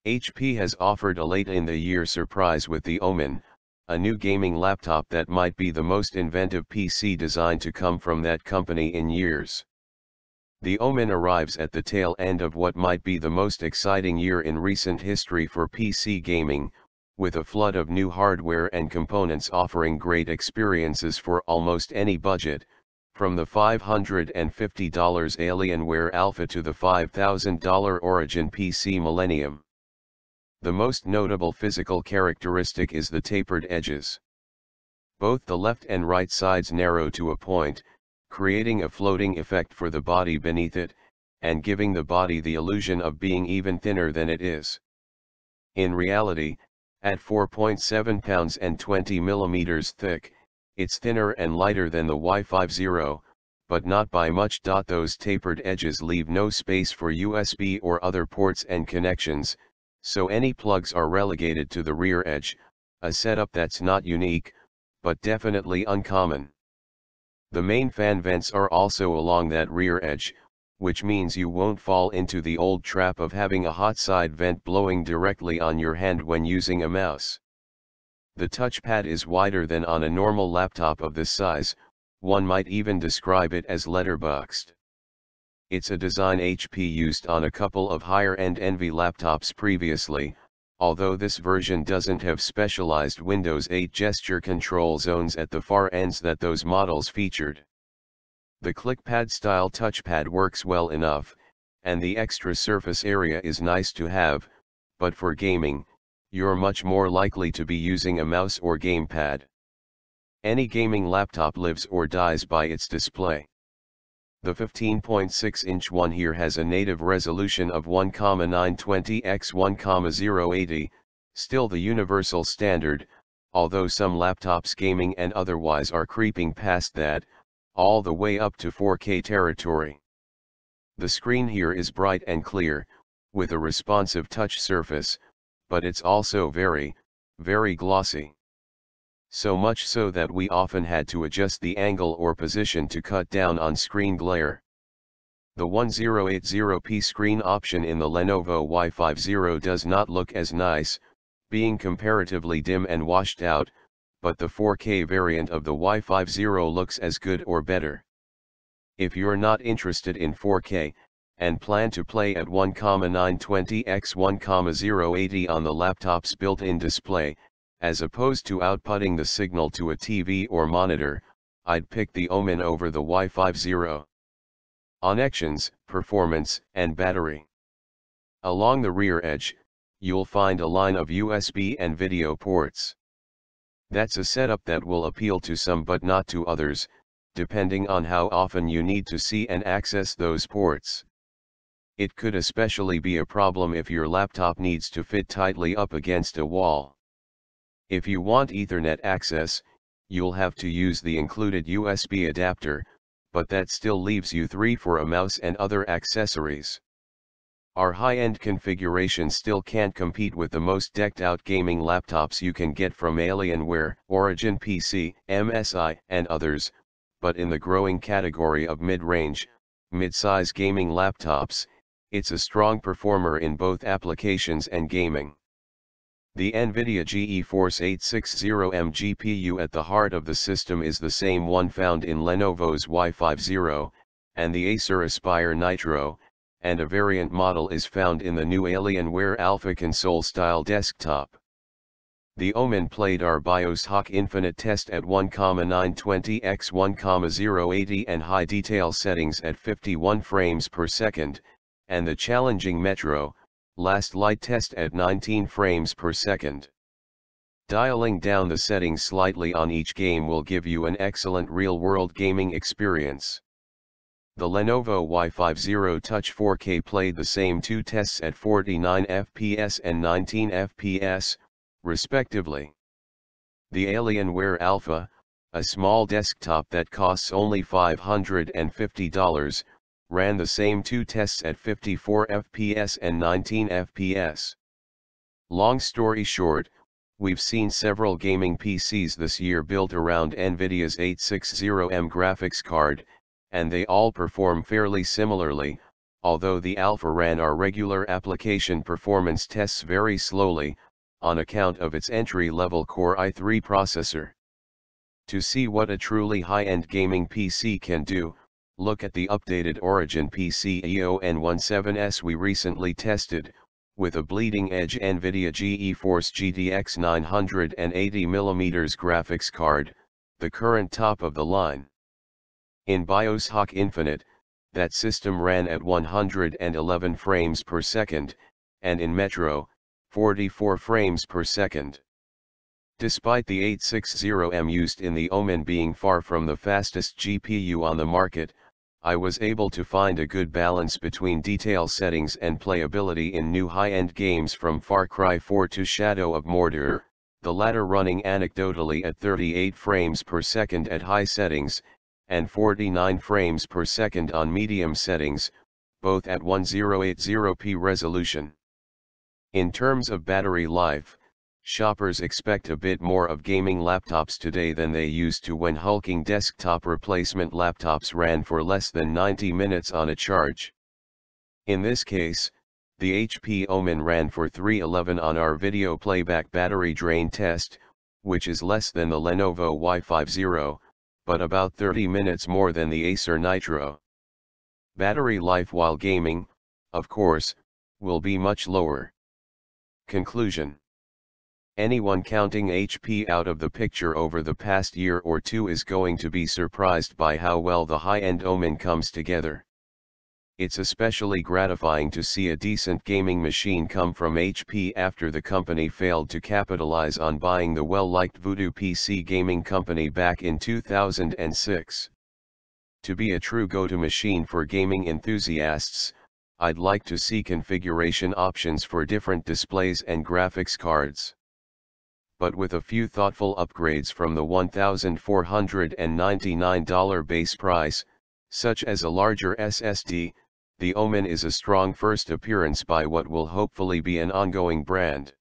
HP has offered a late-in-the-year surprise with the Omen, a new gaming laptop that might be the most inventive PC design to come from that company in years. The Omen arrives at the tail end of what might be the most exciting year in recent history for PC gaming, with a flood of new hardware and components offering great experiences for almost any budget, from the $550 Alienware Alpha to the $5,000 Origin PC Millennium. The most notable physical characteristic is the tapered edges. Both the left and right sides narrow to a point, creating a floating effect for the body beneath it, and giving the body the illusion of being even thinner than it is. In reality, at 4.7 pounds and 20 millimeters thick, it's thinner and lighter than the Y50, but not by much. Those tapered edges leave no space for USB or other ports and connections, so any plugs are relegated to the rear edge, a setup that's not unique, but definitely uncommon. The main fan vents are also along that rear edge, which means you won't fall into the old trap of having a hot side vent blowing directly on your hand when using a mouse. The touchpad is wider than on a normal laptop of this size, one might even describe it as letterboxed. It's a design HP used on a couple of higher-end Envy laptops previously, although this version doesn't have specialized Windows 8 gesture control zones at the far ends that those models featured. The clickpad-style touchpad works well enough, and the extra surface area is nice to have, but for gaming, you're much more likely to be using a mouse or gamepad. Any gaming laptop lives or dies by its display. The 15.6-inch one here has a native resolution of 1,920 x 1,080, still the universal standard, although some laptops gaming and otherwise are creeping past that, all the way up to 4K territory. The screen here is bright and clear, with a responsive touch surface, but it's also very, very glossy. So much so that we often had to adjust the angle or position to cut down on screen glare. The 1080p screen option in the Lenovo Y50 does not look as nice, being comparatively dim and washed out, but the 4K variant of the Y50 looks as good or better. If you're not interested in 4K, and plan to play at 1,920 x 1,080 on the laptop's built-in display, as opposed to outputting the signal to a TV or monitor, I'd pick the Omen over the Y50. Connections, performance, and battery. Along the rear edge, you'll find a line of USB and video ports. That's a setup that will appeal to some but not to others, depending on how often you need to see and access those ports. It could especially be a problem if your laptop needs to fit tightly up against a wall. If you want Ethernet access, you'll have to use the included USB adapter, but that still leaves you 3 for a mouse and other accessories. Our high-end configuration still can't compete with the most decked-out gaming laptops you can get from Alienware, Origin PC, MSI, and others, but in the growing category of mid-range, mid-size gaming laptops, it's a strong performer in both applications and gaming. The NVIDIA GeForce 860M GPU at the heart of the system is the same one found in Lenovo's Y50, and the Acer Aspire Nitro, and a variant model is found in the new Alienware Alpha console-style desktop. The Omen played our Bioshock Infinite test at 1,920 x 1,080 and high detail settings at 51 frames per second, and the challenging Metro, Last Light test at 19 frames per second. Dialing down the settings slightly on each game will give you an excellent real-world gaming experience. The Lenovo Y50 Touch 4K played the same two tests at 49 FPS and 19 FPS, respectively. The Alienware Alpha, a small desktop that costs only $550, ran the same two tests at 54 FPS and 19 FPS. Long story short, we've seen several gaming PCs this year built around NVIDIA's 860M graphics card, and they all perform fairly similarly, although the Alpha ran our regular application performance tests very slowly, on account of its entry-level Core i3 processor. To see what a truly high-end gaming PC can do, look at the updated Origin PC Omen Y50 we recently tested, with a bleeding-edge NVIDIA GeForce GTX 980mm graphics card, the current top of the line. In Bioshock Infinite, that system ran at 111 frames per second, and in Metro, 44 frames per second. Despite the 860M used in the Omen being far from the fastest GPU on the market, I was able to find a good balance between detail settings and playability in new high-end games from Far Cry 4 to Shadow of Mordor, the latter running anecdotally at 38 frames per second at high settings, and 49 frames per second on medium settings, both at 1080p resolution. In terms of battery life, shoppers expect a bit more of gaming laptops today than they used to when hulking desktop replacement laptops ran for less than 90 minutes on a charge. In this case, the HP Omen ran for 311 on our video playback battery drain test, which is less than the Lenovo Y50, but about 30 minutes more than the Acer Nitro. Battery life while gaming, of course, will be much lower. Conclusion: anyone counting HP out of the picture over the past year or two is going to be surprised by how well the high-end Omen comes together. It's especially gratifying to see a decent gaming machine come from HP after the company failed to capitalize on buying the well-liked Voodoo PC gaming company back in 2006. To be a true go-to machine for gaming enthusiasts, I'd like to see configuration options for different displays and graphics cards. But with a few thoughtful upgrades from the $1,499 base price, such as a larger SSD, the Omen is a strong first appearance by what will hopefully be an ongoing brand.